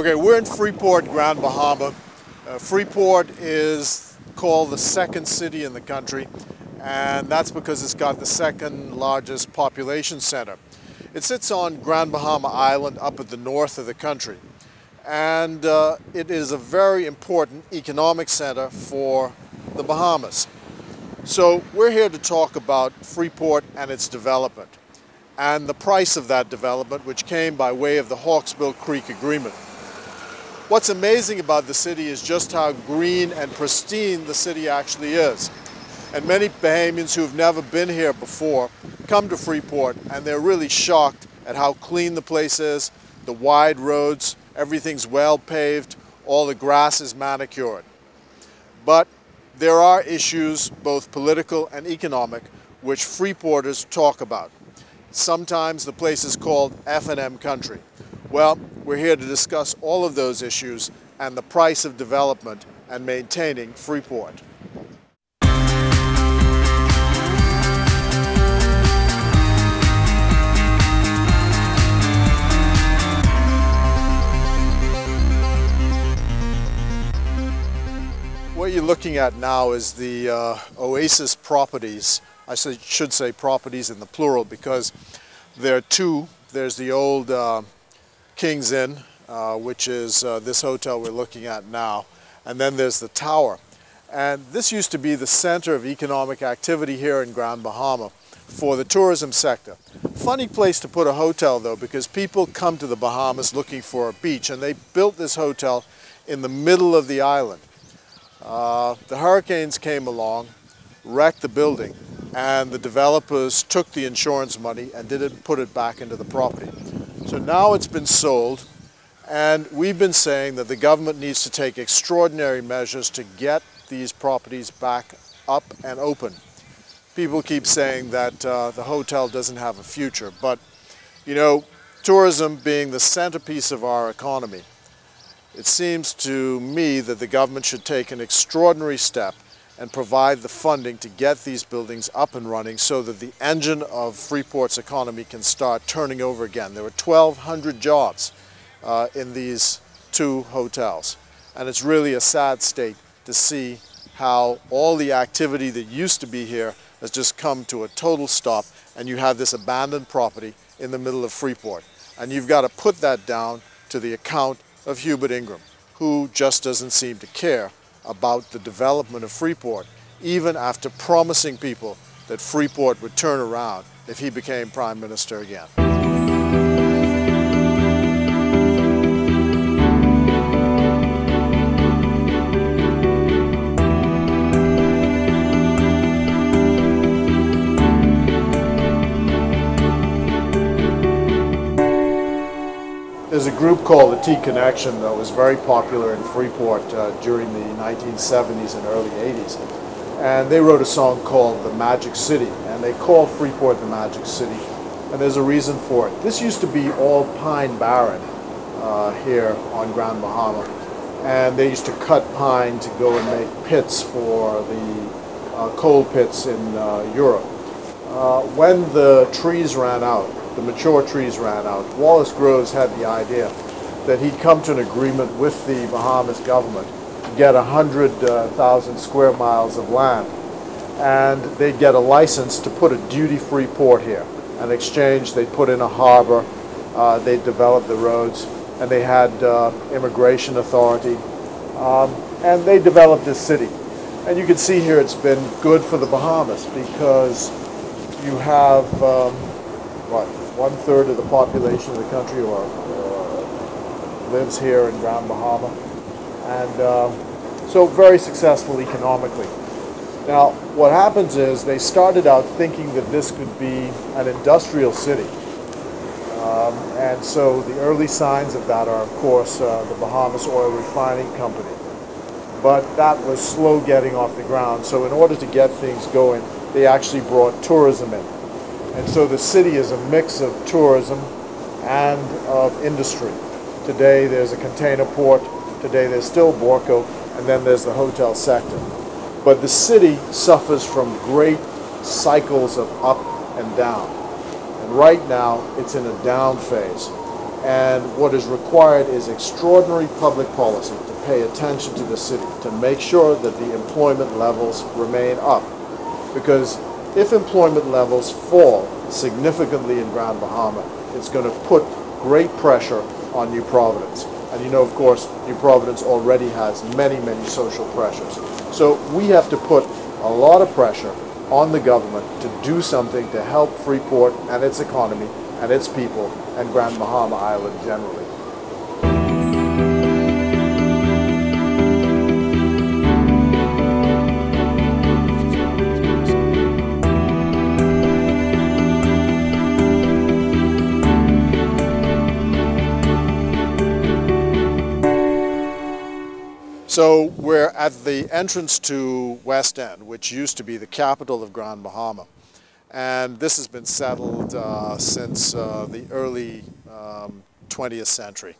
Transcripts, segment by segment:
Okay, we're in Freeport, Grand Bahama. Freeport is called the second city in the country, and that's because it's got the second largest population center. It sits on Grand Bahama Island up at the north of the country, and it is a very important economic center for the Bahamas. So we're here to talk about Freeport and its development, and the price of that development, which came by way of the Hawksbill Creek Agreement. What's amazing about the city is just how green and pristine the city actually is. And many Bahamians who've never been here before come to Freeport and they're really shocked at how clean the place is, the wide roads, everything's well paved, all the grass is manicured. But there are issues, both political and economic, which Freeporters talk about. Sometimes the place is called F&M country. Well, we're here to discuss all of those issues and the price of development and maintaining Freeport. What you're looking at now is the Oasis properties. I should say properties in the plural because there are two. There's the old King's Inn, which is this hotel we're looking at now, and then there's the tower. And this used to be the center of economic activity here in Grand Bahama for the tourism sector. Funny place to put a hotel though, because people come to the Bahamas looking for a beach, and they built this hotel in the middle of the island. The hurricanes came along, wrecked the building, and the developers took the insurance money and didn't put it back into the property. So now it's been sold, and we've been saying that the government needs to take extraordinary measures to get these properties back up and open. People keep saying that the hotel doesn't have a future, but you know, tourism being the centerpiece of our economy, it seems to me that the government should take an extraordinary step and provide the funding to get these buildings up and running so that the engine of Freeport's economy can start turning over again. There were 1,200 jobs in these two hotels, and it's really a sad state to see how all the activity that used to be here has just come to a total stop, and you have this abandoned property in the middle of Freeport. And you've got to put that down to the account of Hubert Ingram, who just doesn't seem to care about the development of Freeport, even after promising people that Freeport would turn around if he became Prime Minister again. There's a group called the T Connection that was very popular in Freeport during the 1970s and early 80s. And they wrote a song called The Magic City, and they called Freeport the Magic City. And there's a reason for it. This used to be all pine barren here on Grand Bahama. And they used to cut pine to go and make pits for the coal pits in Europe. When the trees ran out, the mature trees ran out, Wallace Groves had the idea that he'd come to an agreement with the Bahamas government to get 100,000 square miles of land, and they'd get a license to put a duty-free port here. In exchange, they'd put in a harbor, they'd develop the roads, and they had immigration authority, and they developed this city. And you can see here it's been good for the Bahamas because you have what, 1/3 of the population of the country lives here in Grand Bahama, and so very successful economically. Now what happens is they started out thinking that this could be an industrial city, and so the early signs of that are of course the Bahamas Oil Refining Company, but that was slow getting off the ground. So in order to get things going, they actually brought tourism in. And so the city is a mix of tourism and of industry. Today there's a container port, today there's still Borco, and then there's the hotel sector. But the city suffers from great cycles of up and down. And right now it's in a down phase. And what is required is extraordinary public policy to pay attention to the city, to make sure that the employment levels remain up. Because if employment levels fall significantly in Grand Bahama, it's going to put great pressure on New Providence. And you know, of course, New Providence already has many, many social pressures. So we have to put a lot of pressure on the government to do something to help Freeport and its economy and its people and Grand Bahama Island generally. So we're at the entrance to West End, which used to be the capital of Grand Bahama. And this has been settled since the early 20th century.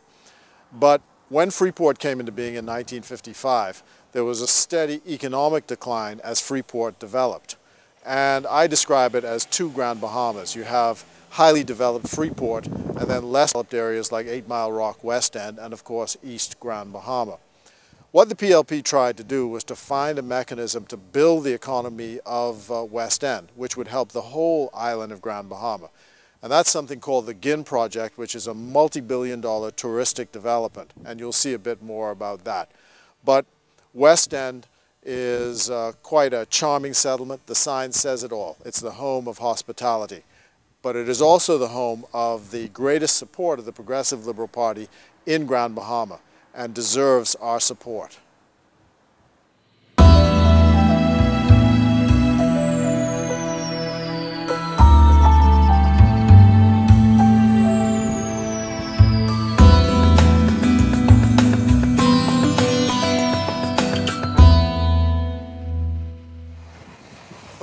But when Freeport came into being in 1955, there was a steady economic decline as Freeport developed. And I describe it as two Grand Bahamas. You have highly developed Freeport and then less developed areas like 8 Mile Rock, West End, and of course East Grand Bahama. What the PLP tried to do was to find a mechanism to build the economy of West End, which would help the whole island of Grand Bahama. And that's something called the GIN project, which is a multi-billion-dollar touristic development. And you'll see a bit more about that. But West End is quite a charming settlement. The sign says it all. It's the home of hospitality. But it is also the home of the greatest support of the Progressive Liberal Party in Grand Bahama, and deserves our support.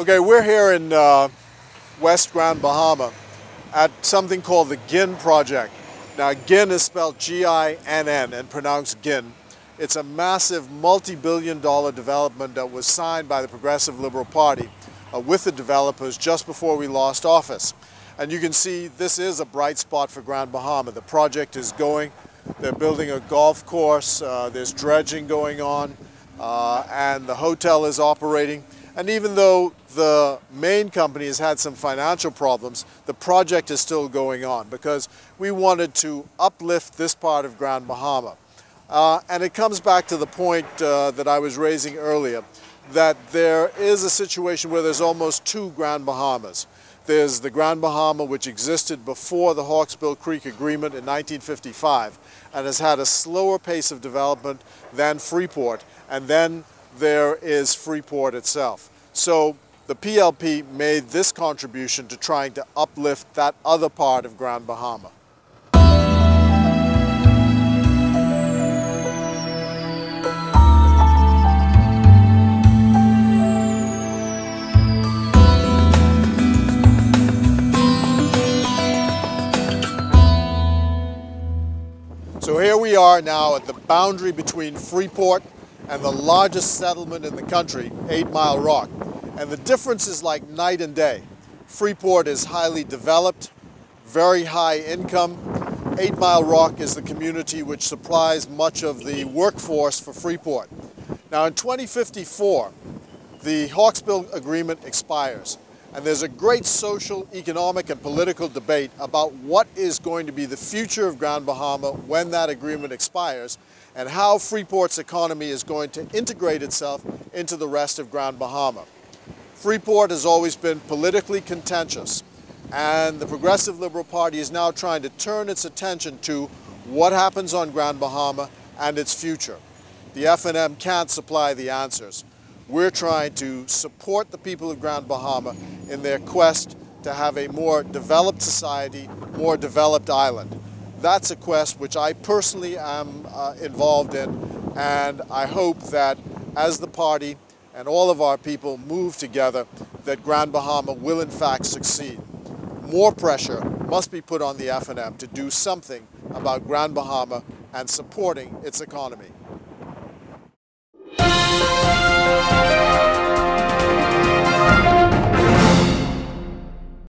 Okay, we're here in West Grand Bahama at something called the GIN project. Now, GIN is spelled G-I-N-N and pronounced GIN. It's a massive multi-billion-dollar development that was signed by the Progressive Liberal Party with the developers just before we lost office. And you can see this is a bright spot for Grand Bahama. The project is going. They're building a golf course. There's dredging going on, and the hotel is operating. And even though the main company has had some financial problems, the project is still going on because we wanted to uplift this part of Grand Bahama. And it comes back to the point that I was raising earlier, that there is a situation where there's almost two Grand Bahamas. There's the Grand Bahama, which existed before the Hawksbill Creek Agreement in 1955 and has had a slower pace of development than Freeport, and then there is Freeport itself. So the PLP made this contribution to trying to uplift that other part of Grand Bahama. So here we are now at the boundary between Freeport and the largest settlement in the country, 8 Mile Rock. And the difference is like night and day. Freeport is highly developed, very high income. 8 Mile Rock is the community which supplies much of the workforce for Freeport. Now in 2054, the Hawksbill Agreement expires. And there's a great social, economic, and political debate about what is going to be the future of Grand Bahama when that agreement expires, and how Freeport's economy is going to integrate itself into the rest of Grand Bahama. Freeport has always been politically contentious, and the Progressive Liberal Party is now trying to turn its attention to what happens on Grand Bahama and its future. The F&M can't supply the answers. We're trying to support the people of Grand Bahama in their quest to have a more developed society, more developed island. That's a quest which I personally am involved in, and I hope that as the party and all of our people move together, that Grand Bahama will in fact succeed. More pressure must be put on the F&M to do something about Grand Bahama and supporting its economy.